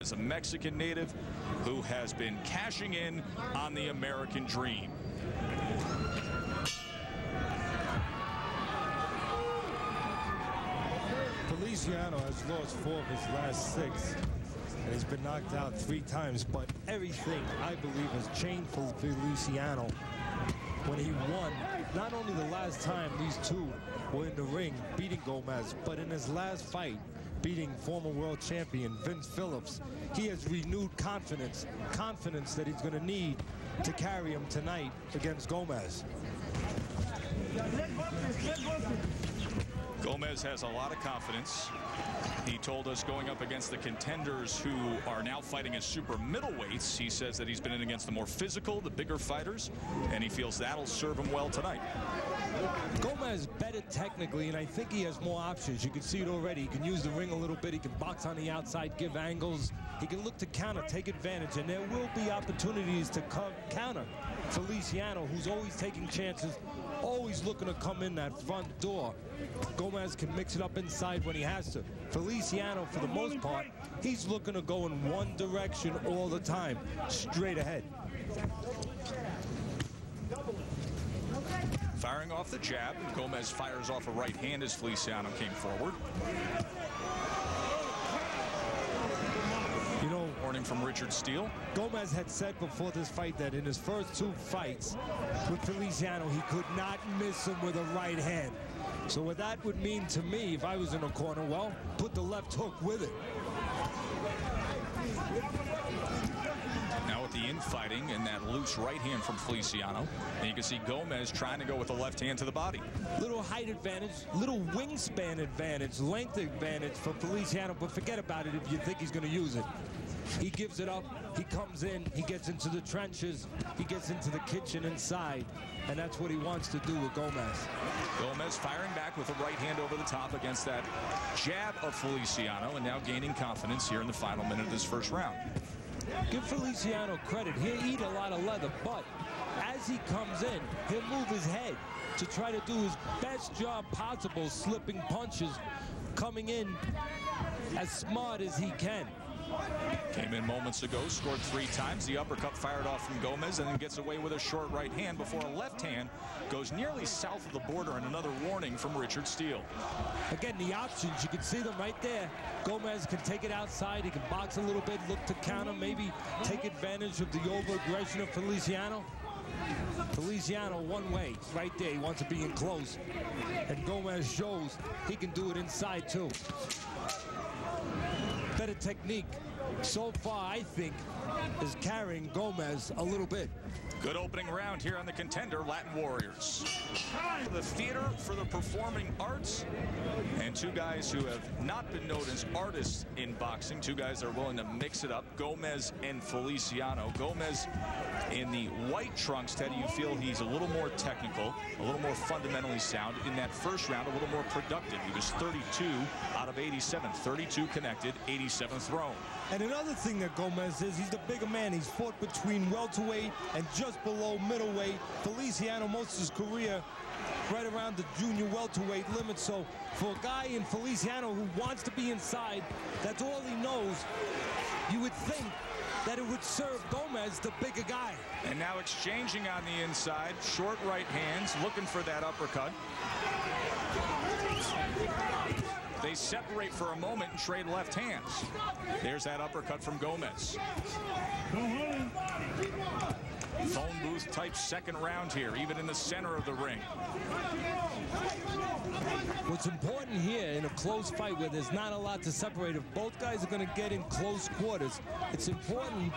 is a Mexican native who has been cashing in on the American dream. Feliciano has lost 4 of his last 6, and he's been knocked out 3 times, but everything, I believe, has changed for Feliciano when he won. Not only the last time these two were in the ring beating Gomez, but in his last fight, beating former world champion Vince Phillips. He has renewed confidence that he's going to need to carry him tonight against Gomez. Gomez has a lot of confidence. He told us going up against the contenders who are now fighting as super middleweights, he says that he's been in against the more physical, the bigger fighters, and he feels that'll serve him well tonight. Gomez better technically, and I think he has more options. You can see it already. He can use the ring a little bit. He can box on the outside, give angles. He can look to counter, take advantage, and there will be opportunities to counter Feliciano, who's always taking chances, always looking to come in that front door. Gomez can mix it up inside when he has to. Feliciano, for the most part, he's looking to go in one direction all the time, straight ahead. Firing off the jab, Gomez fires off a right hand as Feliciano came forward. You know, warning from Richard Steele. Gomez had said before this fight that in his first 2 fights with Feliciano, he could not miss him with a right hand. So what that would mean to me, if I was in a corner, well, put the left hook with it. Now with the infighting and that loose right hand from Feliciano, and you can see Gomez trying to go with the left hand to the body. Little height advantage, little wingspan advantage, length advantage for Feliciano, but forget about it if you think he's going to use it. He gives it up, he comes in, he gets into the trenches, he gets into the kitchen inside, and that's what he wants to do with Gomez. Gomez firing back with a right hand over the top against that jab of Feliciano, and now gaining confidence here in the final minute of this first round. Give Feliciano credit. He'll eat a lot of leather, but as he comes in, he'll move his head to try to do his best job possible, slipping punches, coming in as smart as he can. Came in moments ago, scored 3 times. The uppercut fired off from Gomez and then gets away with a short right hand before a left hand goes nearly south of the border, and another warning from Richard Steele. Again, the options, you can see them right there. Gomez can take it outside. He can box a little bit, look to counter, maybe take advantage of the over-aggression of Feliciano. Feliciano one way, right there. He wants to be in close. And Gomez shows he can do it inside too. Better technique so far, I think, is carrying Gomez a little bit. Good opening round here on the Contender Latin Warriors. The theater for the performing arts, and 2 guys who have not been known as artists in boxing. 2 guys that are willing to mix it up, Gomez and Feliciano. Gomez in the white trunks. Teddy, you feel he's a little more technical, a little more fundamentally sound. In that first round, a little more productive. He was 32 out of 87, 32 connected, 87 thrown. And another thing that Gomez is, he's the bigger man. He's fought between welterweight and just below middleweight. Feliciano, most of his career, right around the junior welterweight limit. So for a guy in Feliciano who wants to be inside, that's all he knows. You would think that it would serve Gomez, the bigger guy. And now exchanging on the inside, short right hands, looking for that uppercut. They separate for a moment and trade left hands. There's that uppercut from Gomez. Phone booth type second round here, even in the center of the ring. What's important here in a close fight where there's not a lot to separate, if both guys are going to get in close quarters, it's important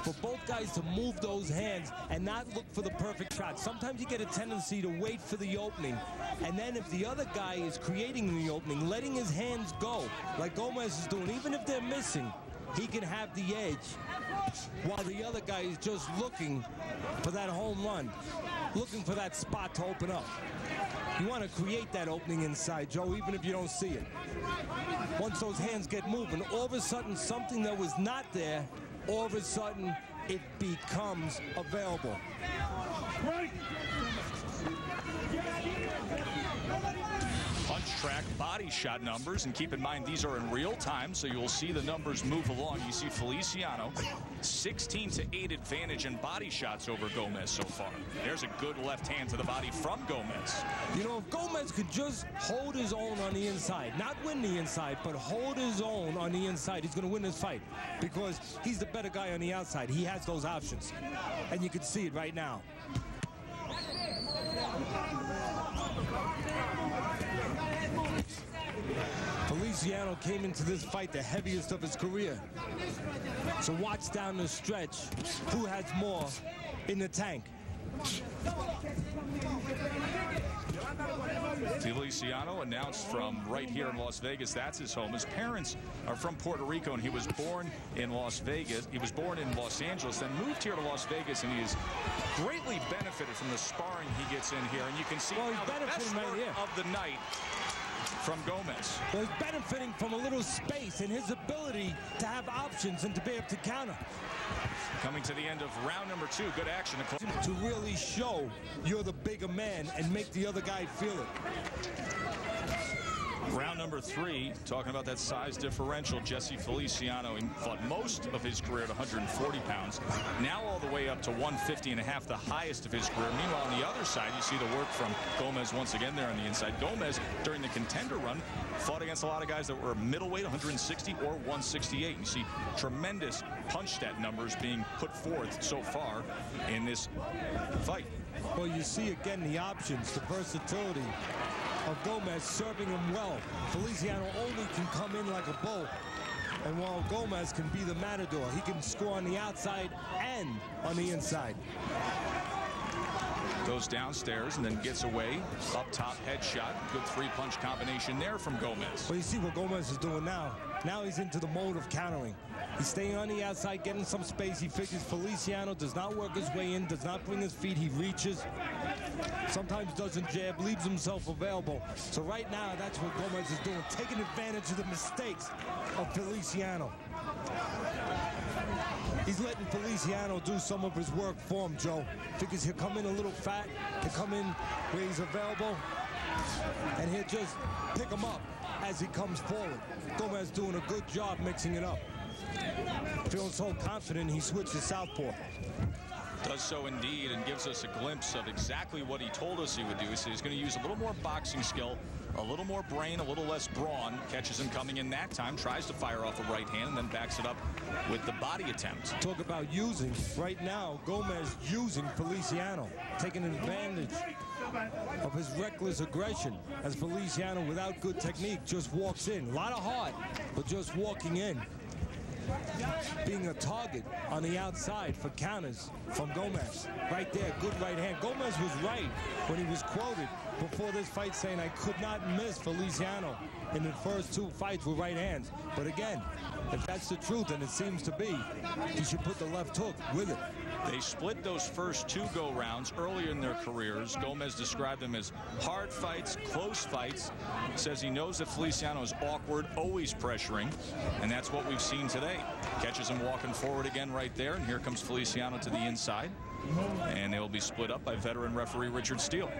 for both guys to move those hands and not look for the perfect shot. Sometimes you get a tendency to wait for the opening, and then if the other guy is creating the opening, letting his hands go, like Gomez is doing, even if they're missing, he can have the edge, while the other guy is just looking for that home run, looking for that spot to open up. You want to create that opening inside, Joe, even if you don't see it. Once those hands get moving, all of a sudden something that was not there, all of a sudden it becomes available. Punch track body shot numbers, and keep in mind these are in real time, so you'll see the numbers move along. You see Feliciano 16-8 advantage in body shots over Gomez so far. There's a good left hand to the body from Gomez. You know, if Gomez could just hold his own on the inside, not win the inside, but hold his own on the inside, he's going to win this fight because he's the better guy on the outside. He has those options, and you can see it right now. Feliciano came into this fight the heaviest of his career. So watch down the stretch who has more in the tank. Feliciano announced from right here in Las Vegas. That's his home. His parents are from Puerto Rico, and he was born in Las Vegas. He was born in Los Angeles, then moved here to Las Vegas, and he has greatly benefited from the sparring he gets in here. And you can see now the best work of the night from Gomez. Well, he's benefiting from a little space and his ability to have options and to be able to counter. Coming to the end of round number 2, good action. To really show you're the bigger man and make the other guy feel it. Round number 3, talking about that size differential. Jesse Feliciano, he fought most of his career at 140 pounds. Now all the way up to 150.5, the highest of his career. Meanwhile, on the other side, you see the work from Gomez once again there on the inside. Gomez, during the contender run, fought against a lot of guys that were middleweight, 160 or 168. You see tremendous punch stat numbers being put forth so far in this fight. Well, you see again the options, the versatility of Gomez serving him well. Feliciano only can come in like a bull. And while Gomez can be the matador, he can score on the outside and on the inside. Goes downstairs and then gets away. Up top headshot. Good 3-punch combination there from Gomez. Well, you see what Gomez is doing now. Now he's into the mode of countering. He's staying on the outside, getting some space. He figures Feliciano does not work his way in, does not bring his feet. He reaches. Sometimes doesn't jab, leaves himself available. So right now, that's what Gomez is doing, taking advantage of the mistakes of Feliciano. He's letting Feliciano do some of his work for him, Joe. Figures he'll come in a little fat, he'll come in where he's available, and he'll just pick him up as he comes forward. Gomez doing a good job mixing it up. Feeling so confident, he switches southpaw. Does so indeed, and gives us a glimpse of exactly what he told us he would do. So he's going to use a little more boxing skill, a little more brain, a little less brawn. Catches him coming in that time, tries to fire off a right hand, and then backs it up with the body attempt. Talk about using. Right now, Gomez using Feliciano, taking advantage of his reckless aggression as Feliciano, without good technique, just walks in. A lot of heart, but just walking in. Being a target on the outside for counters from Gomez. Right there, good right hand. Gomez was right when he was quoted before this fight saying, I could not miss Feliciano in the first 2 fights with right hands. But again, if that's the truth, and it seems to be, he should put the left hook with it. They split those first 2 go-rounds earlier in their careers. Gomez described them as hard fights, close fights. Says he knows that Feliciano is awkward, always pressuring, and that's what we've seen today. Catches him walking forward again right there, and here comes Feliciano to the inside. And they will be split up by veteran referee Richard Steele.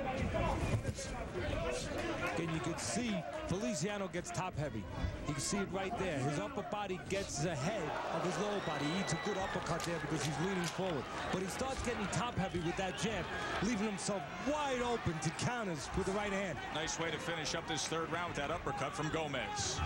Again, you can see Feliciano gets top heavy. You can see it right there. His upper body gets ahead of his lower body. He eats a good uppercut there because he's leaning forward. But he starts getting top heavy with that jab, leaving himself wide open to counters with the right hand. Nice way to finish up this 3rd round with that uppercut from Gomez.